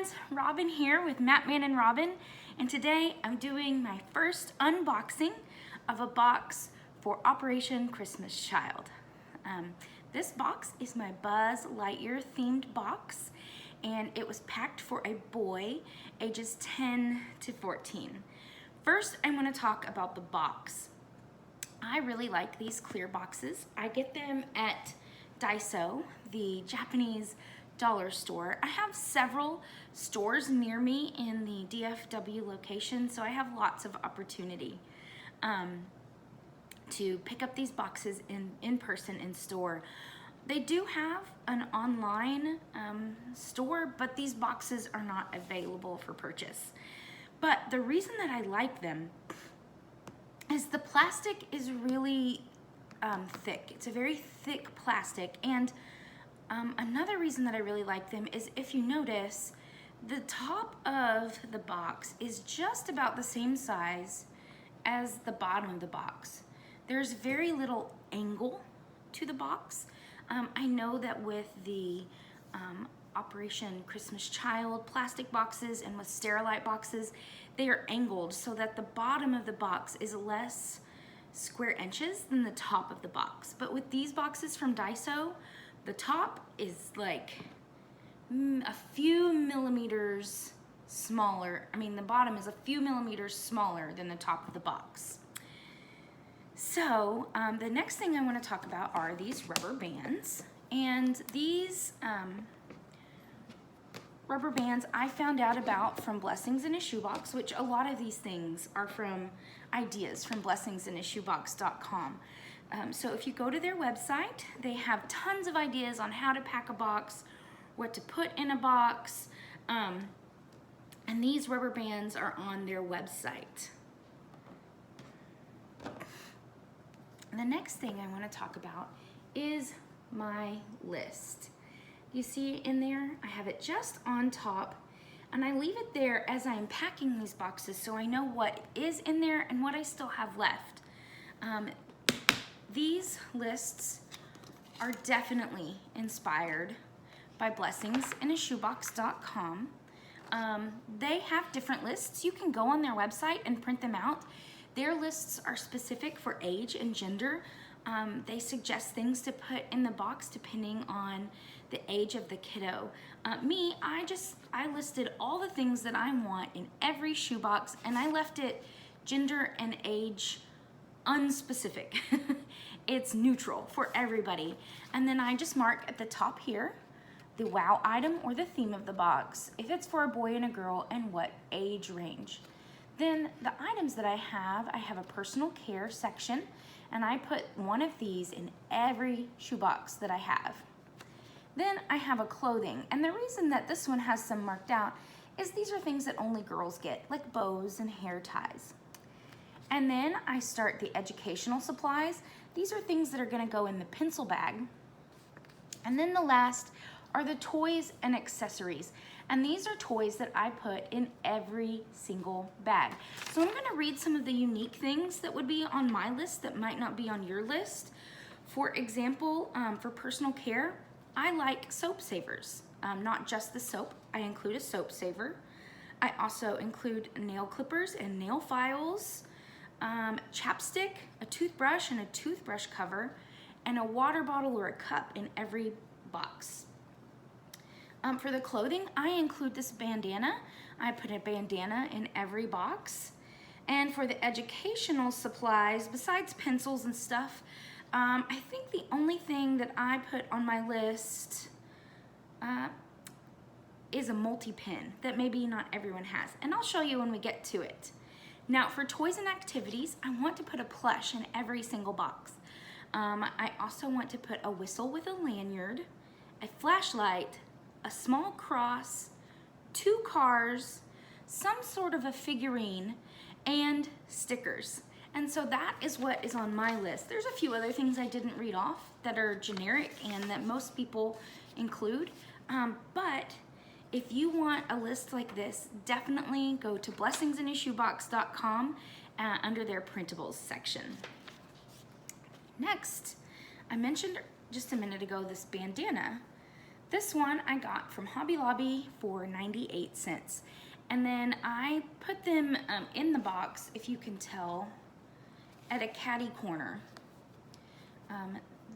friends, Robin here with Matman and Robin, and today I'm doing my first unboxing of a box for Operation Christmas Child. This box is my Buzz Lightyear themed box, and it was packed for a boy ages 10 to 14. First, I want to talk about the box. I really like these clear boxes. I get them at Daiso, the Japanese dollar store. I have several stores near me in the DFW location, so I have lots of opportunity to pick up these boxes in person in store. They do have an online store, but these boxes are not available for purchase. But the reason that I like them is the plastic is really thick. It's a very thick plastic, and another reason that I really like them is, if you notice, the top of the box is just about the same size as the bottom of the box. There's very little angle to the box. I know that with the Operation Christmas Child plastic boxes and with Sterilite boxes, they are angled so that the bottom of the box is less square inches than the top of the box. But with these boxes from Daiso, the top is like a few millimeters smaller. I mean, the bottom is a few millimeters smaller than the top of the box. So the next thing I want to talk about are these rubber bands. And these rubber bands I found out about from Blessings in a Shoebox, which a lot of these things are from ideas from blessingsinashoebox.com. So if you go to their website, they have tons of ideas on how to pack a box, what to put in a box, and these rubber bands are on their website. The next thing I want to talk about is my list. You see in there, I have it just on top, and I leave it there as I'm packing these boxes so I know what is in there and what I still have left. These lists are definitely inspired by blessingsinashoebox.com. They have different lists. You can go on their website and print them out. Their lists are specific for age and gender. They suggest things to put in the box depending on the age of the kiddo. I listed all the things that I want in every shoebox, and I left it gender and age unspecific. It's neutral for everybody. And then I just mark at the top here the wow item or the theme of the box, if it's for a boy and a girl, and what age range. Then the items that I have a personal care section, and I put one of these in every shoebox that I have. Then I have a clothing, and the reason that this one has some marked out is these are things that only girls get, like bows and hair ties. And then I start the educational supplies. These are things that are gonna go in the pencil bag. And then the last are the toys and accessories. And these are toys that I put in every single bag. So I'm gonna read some of the unique things that would be on my list that might not be on your list. For example, for personal care, I like soap savers. Not just the soap, I include a soap saver. I also include nail clippers and nail files, chapstick, a toothbrush and a toothbrush cover, and a water bottle or a cup in every box. For the clothing, I include this bandana. I put a bandana in every box. And for the educational supplies, besides pencils and stuff, I think the only thing that I put on my list is a multi-pin that maybe not everyone has. And I'll show you when we get to it. Now, for toys and activities, I want to put a plush in every single box. I also want to put a whistle with a lanyard, a flashlight, a small cross, 2 cars, some sort of a figurine, and stickers. And so that is what is on my list. There's a few other things I didn't read off that are generic and that most people include, but if you want a list like this, definitely go to blessingsinashoebox.com under their printables section. Next, I mentioned just a minute ago this bandana. This one I got from Hobby Lobby for 98 cents. And then I put them in the box, if you can tell, at a caddy corner.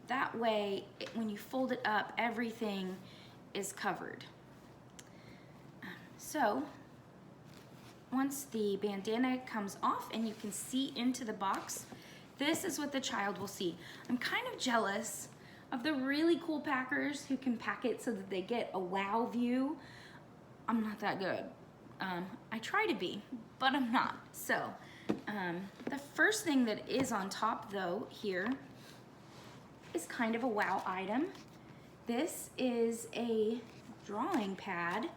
That way, when you fold it up, everything is covered. So, once the bandana comes off and you can see into the box, this is what the child will see. I'm kind of jealous of the really cool packers who can pack it so that they get a wow view. I'm not that good. I try to be, but I'm not. So, the first thing that is on top though here is kind of a wow item. This is a drawing pad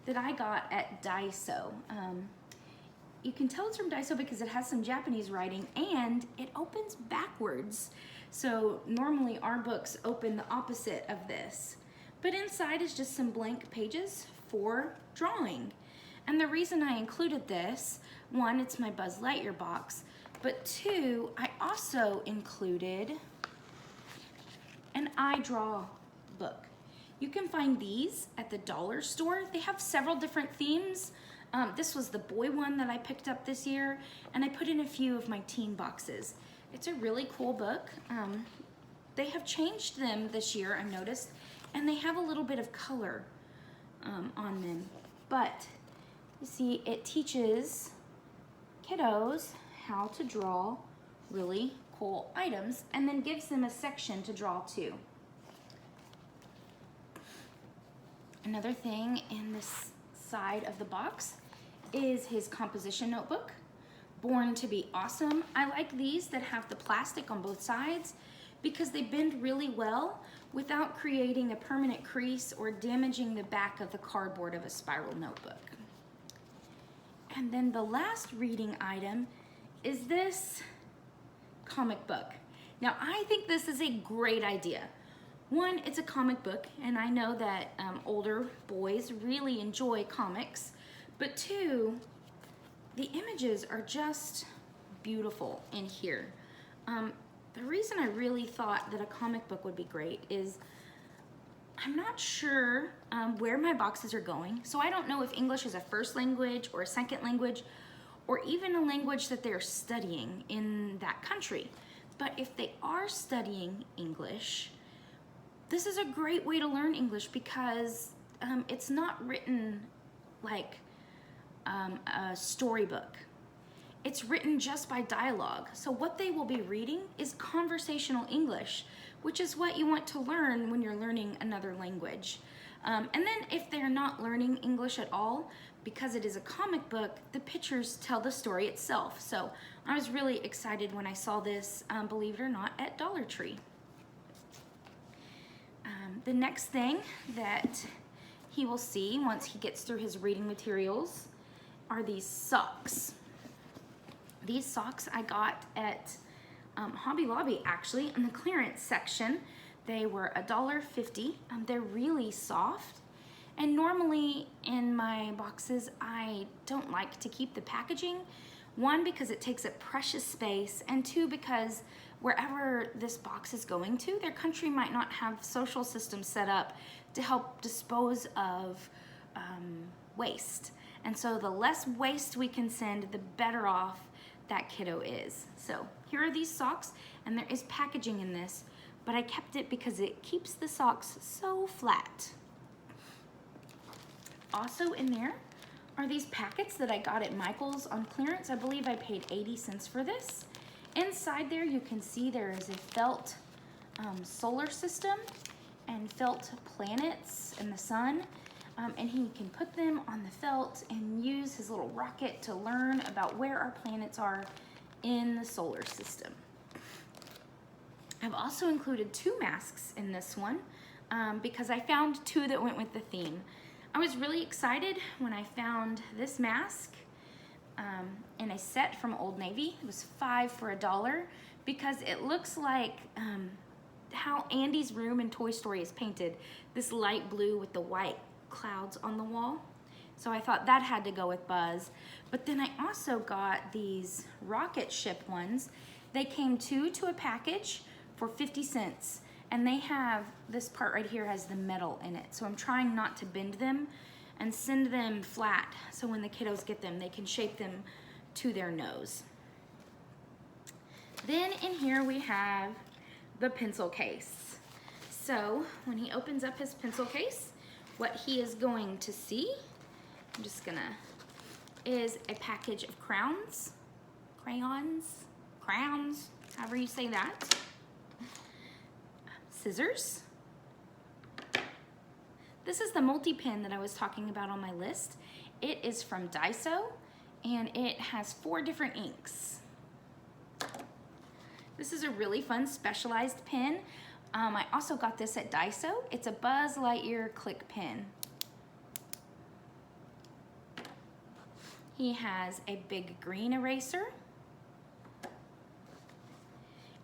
that I got at Daiso. You can tell it's from Daiso because it has some Japanese writing and it opens backwards. So normally our books open the opposite of this. But inside is just some blank pages for drawing. And the reason I included this, one, it's my Buzz Lightyear box, but two, I also included an I Draw book. You can find these at the dollar store. They have several different themes. This was the boy one that I picked up this year, and I put in a few of my teen boxes. It's a really cool book. They have changed them this year, I noticed, and they have a little bit of color on them. But you see, it teaches kiddos how to draw really cool items and then gives them a section to draw to. Another thing in this side of the box is his composition notebook, Born to be Awesome. I like these that have the plastic on both sides because they bend really well without creating a permanent crease or damaging the back of the cardboard of a spiral notebook. And then the last reading item is this comic book. Now I think this is a great idea. One, it's a comic book, and I know that older boys really enjoy comics, but two, the images are just beautiful in here. The reason I really thought that a comic book would be great is I'm not sure where my boxes are going, so I don't know if English is a first language or a second language or even a language that they're studying in that country. But if they are studying English, this is a great way to learn English because it's not written like a storybook. It's written just by dialogue. So what they will be reading is conversational English, which is what you want to learn when you're learning another language. And then if they're not learning English at all, because it is a comic book, the pictures tell the story itself. So I was really excited when I saw this, believe it or not, at Dollar Tree. The next thing that he will see once he gets through his reading materials are these socks. These socks I got at Hobby Lobby, actually, in the clearance section. They were $1.50. They're really soft. And normally in my boxes, I don't like to keep the packaging. One, because it takes up precious space, and two, because wherever this box is going to, their country might not have social systems set up to help dispose of waste. And so the less waste we can send, the better off that kiddo is. So here are these socks, and there is packaging in this, but I kept it because it keeps the socks so flat. Also in there are these packets that I got at Michael's on clearance. I believe I paid 80 cents for this. Inside there you can see there is a felt solar system and felt planets and the sun. And he can put them on the felt and use his little rocket to learn about where our planets are in the solar system. I've also included 2 masks in this one because I found 2 that went with the theme. I was really excited when I found this mask in a set from Old Navy. It was 5 for $1 because it looks like how Andy's room in Toy Story is painted, this light blue with the white clouds on the wall. So I thought that had to go with Buzz. But then I also got these rocket ship ones. They came 2 to a package for 50 cents. And they have, this part right here has the metal in it. So I'm trying not to bend them and send them flat. So when the kiddos get them, they can shape them to their nose. Then in here we have the pencil case. So when he opens up his pencil case, what he is going to see, I'm just gonna, is a package of crayons, however you say that. Scissors. This is the multi-pen that I was talking about on my list. It is from Daiso, and it has 4 different inks. This is a really fun specialized pen. I also got this at Daiso. It's a Buzz Lightyear Click pen. He has a big green eraser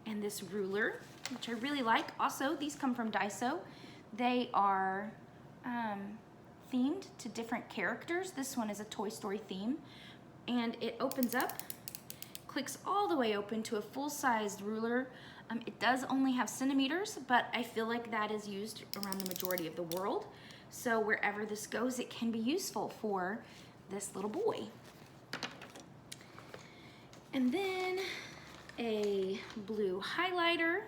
and this ruler, which I really like. Also, these come from Daiso. They are themed to different characters. This one is a Toy Story theme, and it opens up, clicks all the way open to a full-sized ruler. It does only have centimeters, but I feel like that is used around the majority of the world. So wherever this goes, it can be useful for this little boy. And then a blue highlighter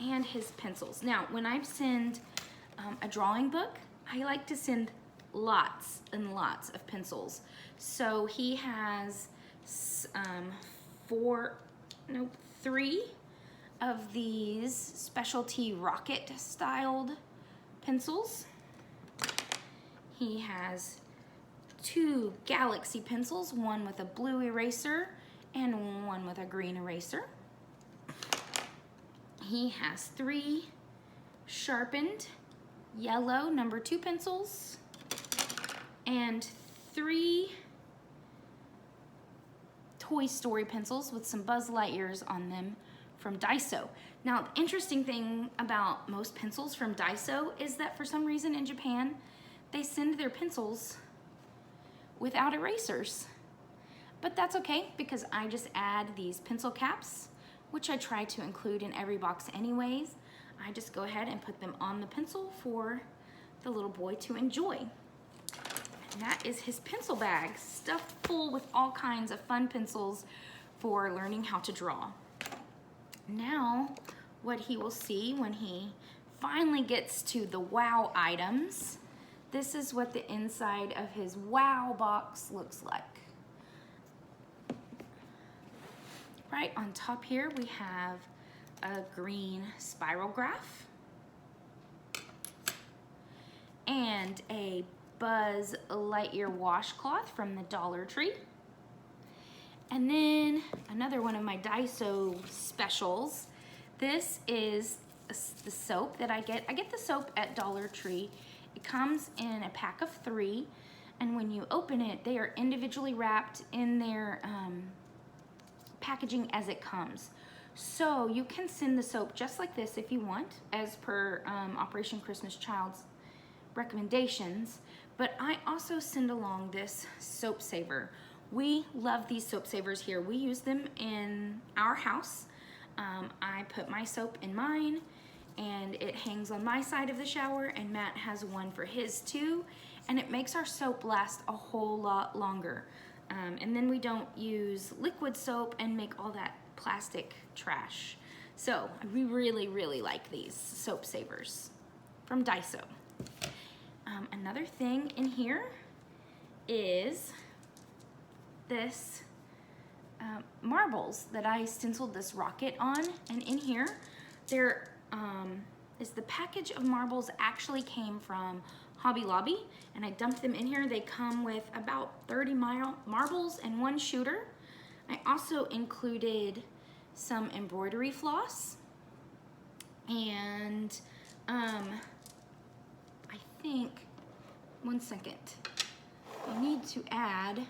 and his pencils. Now, when I send a drawing book, I like to send lots and lots of pencils. So he has 3 of these specialty rocket styled pencils. He has 2 galaxy pencils, one with a blue eraser and one with a green eraser. He has 3 sharpened yellow number 2 pencils and 3 Toy Story pencils with some Buzz Lightyears on them from Daiso. Now, the interesting thing about most pencils from Daiso is that for some reason in Japan, they send their pencils without erasers. But that's okay, because I just add these pencil caps, which I try to include in every box anyways. I just go ahead and put them on the pencil for the little boy to enjoy. And that is his pencil bag, stuffed full with all kinds of fun pencils for learning how to draw. Now, what he will see when he finally gets to the wow items, this is what the inside of his wow box looks like. Right on top here, we have a green spiral graph and a Buzz Lightyear washcloth from the Dollar Tree. And then another one of my Daiso specials. This is the soap that I get. I get the soap at Dollar Tree. It comes in a pack of 3, and when you open it, they are individually wrapped in their packaging as it comes. So you can send the soap just like this if you want, as per Operation Christmas Child's recommendations. But I also send along this soap saver. We love these soap savers here. We use them in our house. I put my soap in mine, and it hangs on my side of the shower, and Matt has one for his too, and it makes our soap last a whole lot longer. And then we don't use liquid soap and make all that plastic trash. So we really, really like these soap savers from Daiso. Another thing in here is this marbles that I stenciled this rocket on, and in here there is the package of marbles actually came from Hobby Lobby, and I dumped them in here. They come with about 30 marbles and 1 shooter. I also included some embroidery floss, and I think, one second, I need to add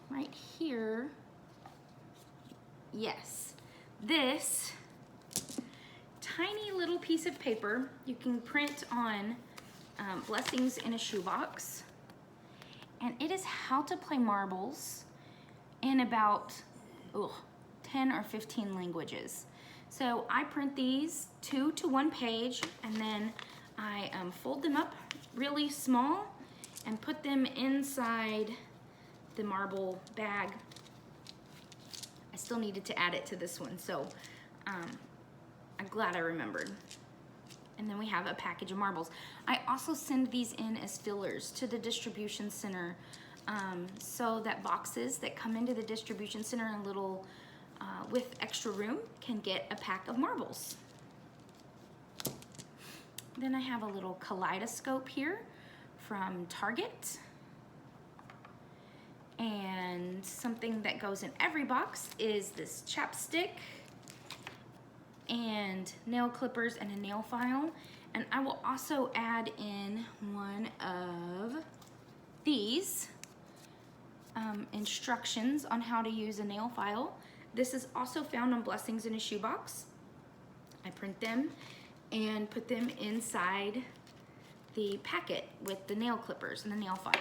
right here, yes, this tiny little piece of paper you can print on blessings in a shoebox, and it is how to play marbles in about 10 or 15 languages. So I print these 2 to 1 page, and then I fold them up really small and put them inside the marble bag. I still needed to add it to this one, so I'm glad I remembered. And then we have a package of marbles. I also send these in as fillers to the distribution center, so that boxes that come into the distribution center in little with extra room can get a pack of marbles. Then I have a little kaleidoscope here from Target. And something that goes in every box is this chapstick and nail clippers and a nail file. And I will also add in one of these instructions on how to use a nail file. This is also found on Blessings in a Shoebox. I print them and put them inside the packet with the nail clippers and the nail file.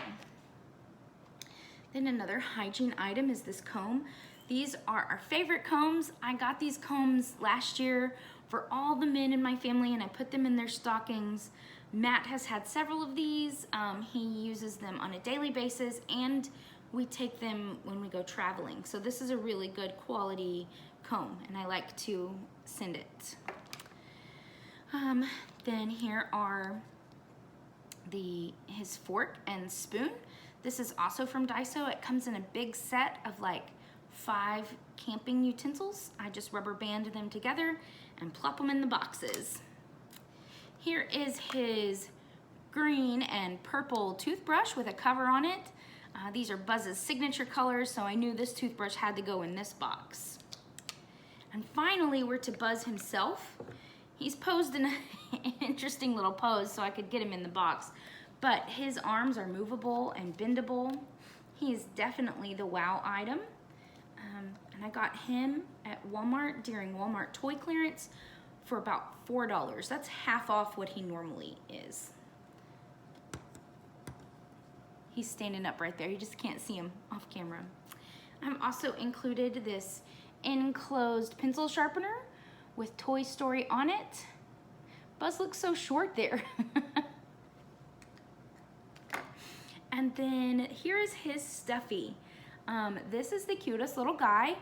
Then another hygiene item is this comb. These are our favorite combs. I got these combs last year for all the men in my family, and I put them in their stockings. Matt has had several of these. He uses them on a daily basis, and we take them when we go traveling. So this is a really good quality comb, and I like to send it. Then here are his fork and spoon. This is also from Daiso. It comes in a big set of like 5 camping utensils. I just rubber band them together and plop them in the boxes. Here is his green and purple toothbrush with a cover on it. These are Buzz's signature colors, so I knew this toothbrush had to go in this box. And finally, we're to Buzz himself. He's posed in an interesting little pose so I could get him in the box, but his arms are movable and bendable. He is definitely the wow item. And I got him at Walmart during Walmart toy clearance for about $4. That's half off what he normally is. He's standing up right there. You just can't see him off camera. I've also included this enclosed pencil sharpener with Toy Story on it. Buzz looks so short there. And then here is his stuffy. This is the cutest little guy.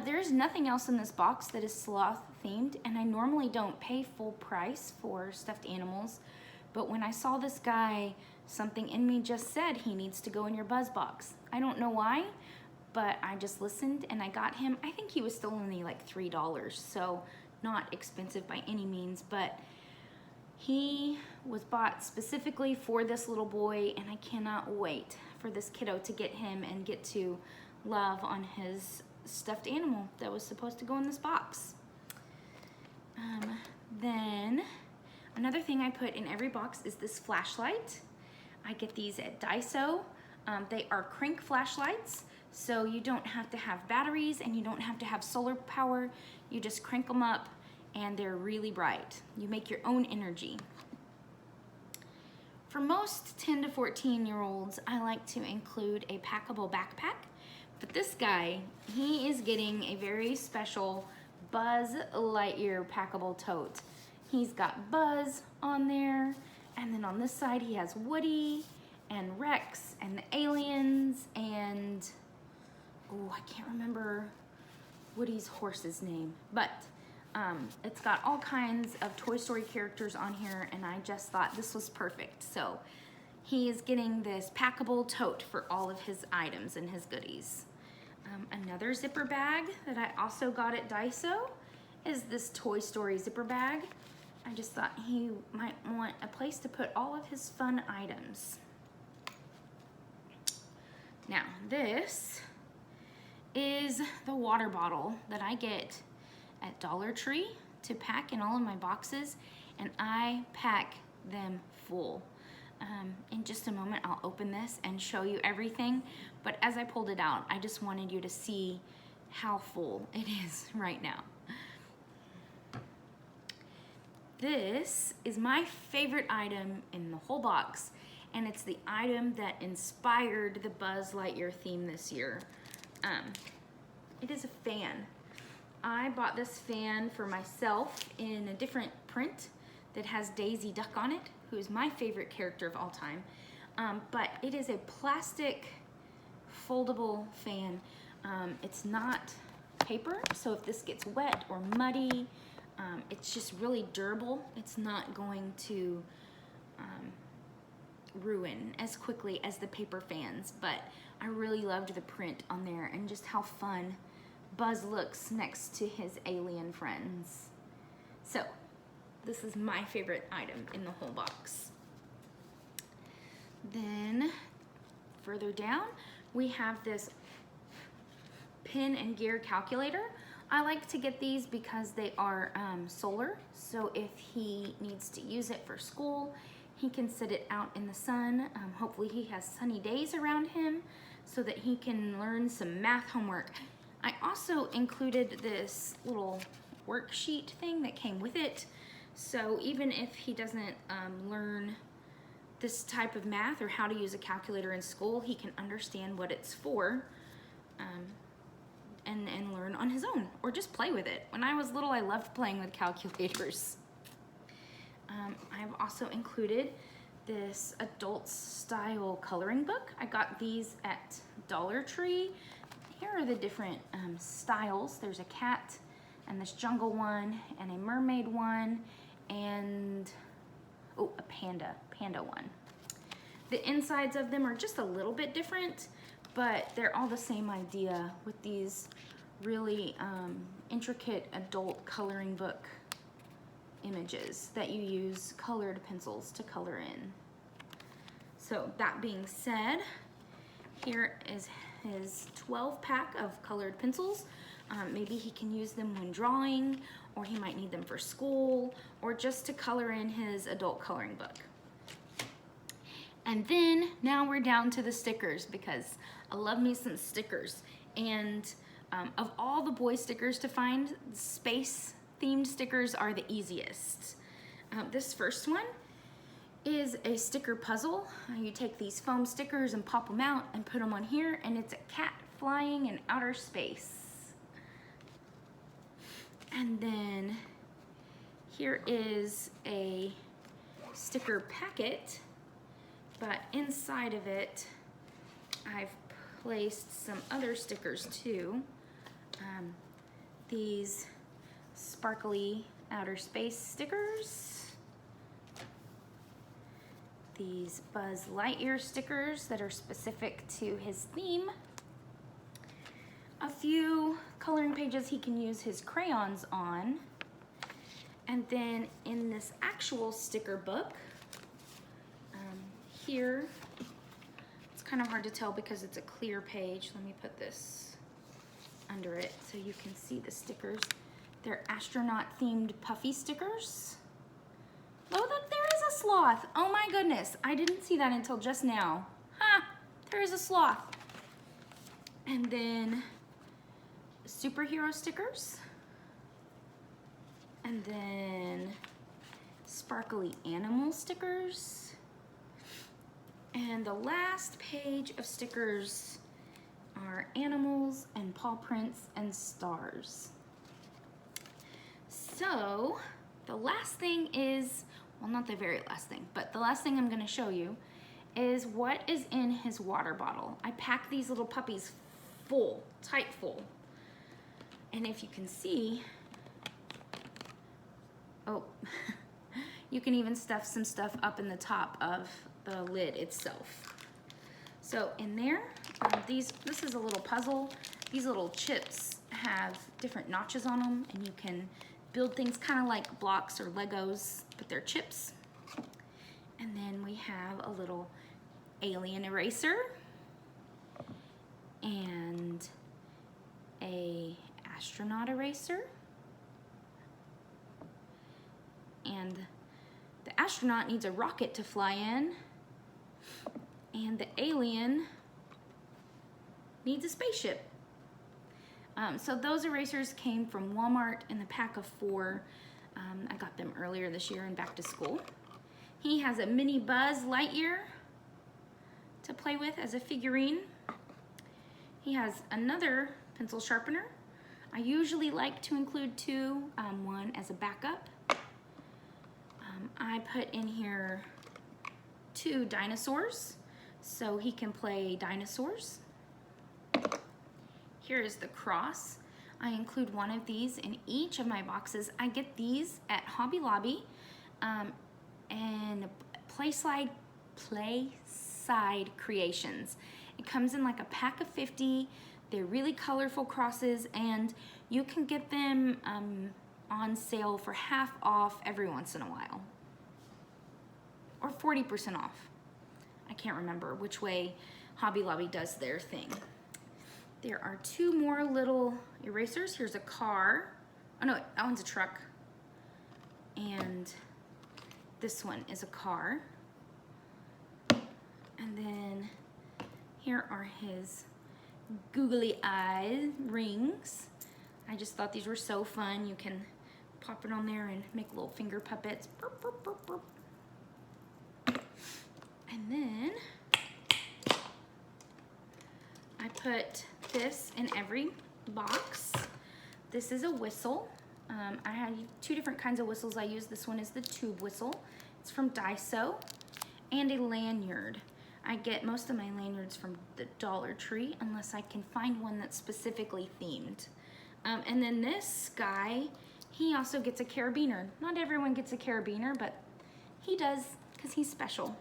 There's nothing else in this box that is sloth themed, and I normally don't pay full price for stuffed animals, but when I saw this guy, something in me just said he needs to go in your Buzz box. I don't know why, but I just listened and I got him. I think he was still only like $3, so not expensive by any means, but he was bought specifically for this little boy, and I cannot wait for this kiddo to get him and get to love on his stuffed animal that was supposed to go in this box. Then another thing I put in every box is this flashlight. I get these at Daiso. They are crank flashlights, so you don't have to have batteries and you don't have to have solar power. You just crank them up and they're really bright. You make your own energy. For most 10 to 14-year-olds, I like to include a packable backpack, but this guy, he is getting a very special Buzz Lightyear packable tote. He's got Buzz on there, and then on this side he has Woody and Rex and the aliens and, oh, I can't remember Woody's horse's name, but it's got all kinds of Toy Story characters on here, and I just thought this was perfect. So he is getting this packable tote for all of his items and his goodies. Another zipper bag that I also got at Daiso is this Toy Story zipper bag. I just thought he might want a place to put all of his fun items. Now, this is the water bottle that I get at Dollar Tree to pack in all of my boxes, and I pack them full. In just a moment, I'll open this and show you everything, but as I pulled it out, I just wanted you to see how full it is right now. This is my favorite item in the whole box, and it's the item that inspired the Buzz Lightyear theme this year. It is a fan. I bought this fan for myself in a different print that has Daisy Duck on it, who is my favorite character of all time. But it is a plastic foldable fan. It's not paper, so if this gets wet or muddy, it's just really durable. It's not going to ruin as quickly as the paper fans, but I really loved the print on there and just how fun Buzz looks next to his alien friends. So this is my favorite item in the whole box. Then further down, we have this pin and gear calculator. I like to get these because they are solar, so if he needs to use it for school, he can sit it out in the sun. Hopefully he has sunny days around him so that he can learn some math homework. I also included this little worksheet thing that came with it, so even if he doesn't learn this type of math or how to use a calculator in school, he can understand what it's for and learn on his own, or just play with it. When I was little, I loved playing with calculators. I've also included this adult style coloring book. I got these at Dollar Tree. Here are the different styles. There's a cat and this jungle one and a mermaid one and a panda one. The insides of them are just a little bit different, but they're all the same idea with these really intricate adult coloring book images that you use colored pencils to color in. So that being said, here is his 12-pack of colored pencils. Maybe he can use them when drawing, or he might need them for school, or just to color in his adult coloring book. And then now we're down to the stickers, because I love me some stickers. And of all the boy stickers to find, space themed stickers are the easiest. This first one is a sticker puzzle. You take these foam stickers and pop them out and put them on here, and it's a cat flying in outer space. And then here is a sticker packet, but inside of it I've placed some other stickers too. These sparkly outer space stickers, these Buzz Lightyear stickers that are specific to his theme, a few coloring pages he can use his crayons on, and then in this actual sticker book, here, it's kind of hard to tell because it's a clear page. Let me put this under it so you can see the stickers. They're astronaut themed puffy stickers. Oh, look, there is a sloth. Oh my goodness, I didn't see that until just now. Ha, there is a sloth. And then superhero stickers. And then sparkly animal stickers. And the last page of stickers are animals and paw prints and stars. So the last thing is, well, not the very last thing, but the last thing I'm gonna show you is what is in his water bottle. I packed these little puppies full, tight full. And if you can see, oh, you can even stuff some stuff up in the top of the lid itself. So in there, this is a little puzzle. These little chips have different notches on them, and you can build things kind of like blocks or Legos, but they're chips. And then we have a little alien eraser and a astronaut eraser. And the astronaut needs a rocket to fly in, and the alien needs a spaceship. So those erasers came from Walmart in the pack of 4. I got them earlier this year in back to school. He has a mini Buzz Lightyear to play with as a figurine. He has another pencil sharpener, I usually like to include two, one as a backup. I put in here 2 dinosaurs, so he can play dinosaurs. Here is the cross. I include one of these in each of my boxes. I get these at Hobby Lobby and Playside Creations. It comes in like a pack of 50. They're really colorful crosses, and you can get them on sale for half off every once in a while. Or 40% off. I can't remember which way Hobby Lobby does their thing. There are 2 more little erasers. Here's a car. Oh no, that one's a truck. And this one is a car. And then here are his googly eye rings. I just thought these were so fun. You can pop it on there and make little finger puppets. Burp, burp, burp, burp. And then I put this in every box. This is a whistle. I have 2 different kinds of whistles I use. This one is the tube whistle. It's from Daiso. And a lanyard. I get most of my lanyards from the Dollar Tree unless I can find one that's specifically themed. And then this guy, he also gets a carabiner. Not everyone gets a carabiner, but he does because he's special.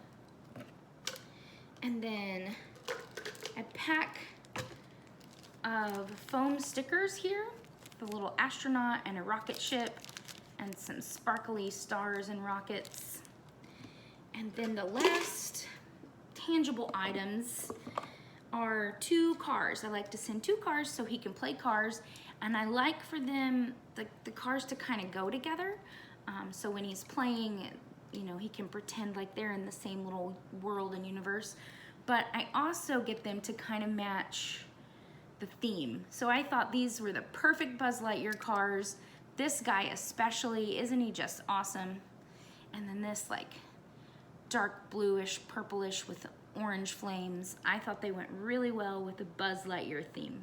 And then a pack of foam stickers here, the little astronaut and a rocket ship, and some sparkly stars and rockets. And then the last tangible items are 2 cars. I like to send 2 cars so he can play cars, and I like for them, the cars to kind of go together. So when he's playing, you know, he can pretend like they're in the same little world and universe. But I also get them to kind of match the theme. So I thought these were the perfect Buzz Lightyear cars. This guy especially, isn't he just awesome? And then this like dark bluish, purplish with orange flames. I thought they went really well with the Buzz Lightyear theme.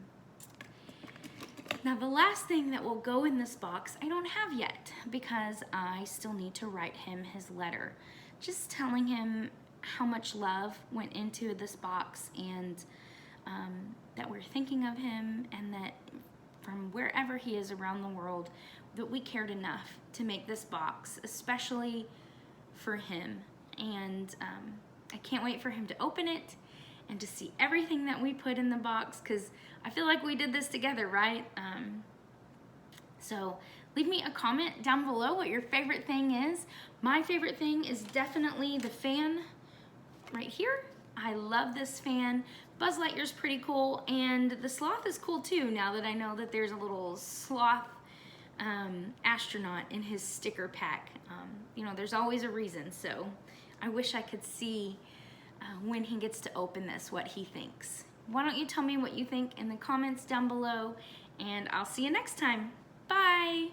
Now the last thing that will go in this box, I don't have yet because I still need to write him his letter. Just telling him how much love went into this box, and that we're thinking of him, and that from wherever he is around the world, that we cared enough to make this box, especially for him. And I can't wait for him to open it and to see everything that we put in the box, because I feel like we did this together, right? So leave me a comment down below what your favorite thing is. My favorite thing is definitely the fan right here. I love this fan. Buzz Lightyear's pretty cool, and the sloth is cool too, now that I know that there's a little sloth astronaut in his sticker pack. You know, there's always a reason, so I wish I could see when he gets to open this, what he thinks. Why don't you tell me what you think in the comments down below, and I'll see you next time. Bye!